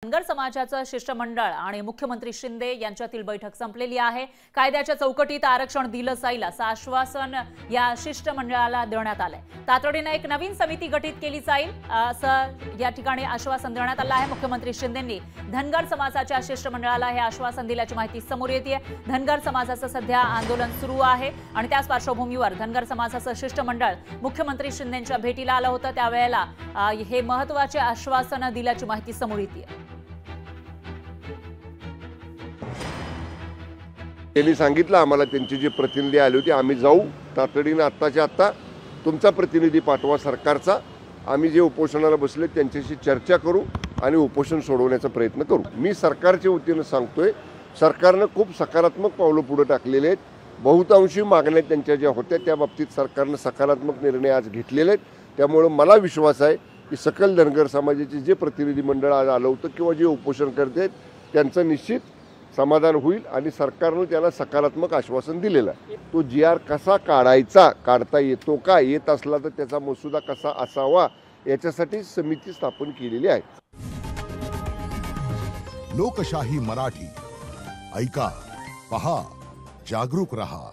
धनगर समाजाचं शिष्टमंडळ आणि मुख्यमंत्री शिंदे यांच्यातील बैठक संपलेली आहे। कायद्याच्या चौकटीत आरक्षण दिलं जाईल असं आश्वासन या शिष्टमंडळाला देण्यात आलंय। तातडीने एक नवीन समिती गठीत केली जाईल असं या ठिकाणी आश्वासन देण्यात आलं आहे। मुख्यमंत्री शिंदेंनी धनगर समाजाच्या शिष्टमंडळाला हे आश्वासन दिल्याची माहिती समोर येते। धनगर समाजाचं सध्या आंदोलन सुरू आहे आणि त्याच पार्श्वभूमीवर धनगर समाजाचं शिष्टमंडळ मुख्यमंत्री शिंदेंच्या भेटीला आलं होतं। त्यावेळेला हे महत्त्वाचे आश्वासन दिल्याची माहिती समोर येते। त्यांनी सांगितलं आम्हाला, त्यांचे जे प्रतिनिधी आले होते, आम्ही जाऊ तातडीने आत्ताच्या आत्ता तुमचा प्रतिनिधी पाठवा सरकारचा, आम्ही जे उपोषणाला बसले त्यांच्याशी चर्चा करू आणि उपोषण सोडवण्याचा प्रयत्न करू। मी सरकारच्या वतीने सांगतोय, सरकारने खूप सकारात्मक पावलं पुढे टाकलेले आहेत। बहुतांशी मागण्या त्यांच्या ज्या होत्या त्या बाबतीत सरकारने सकारात्मक निर्णय आज घेतलेले आहेत। त्यामुळे मला विश्वास आहे की सकल धनगर समाजाचे जे प्रतिनिधी मंडळ आज आलं होतं किंवा जे उपोषण करते आहेत त्यांचं निश्चित समाधान होईल आणि सरकारने त्याला सकारात्मक आश्वासन दिलेलं आहे। तो GR कसा काढायचा, काढता येतो का, येत असला तर त्याचा मसुदा कसा असावा याच्यासाठी समिती स्थापन केलेली आहे। लोकशाही मराठी ऐका, पहा, जागरूक रहा।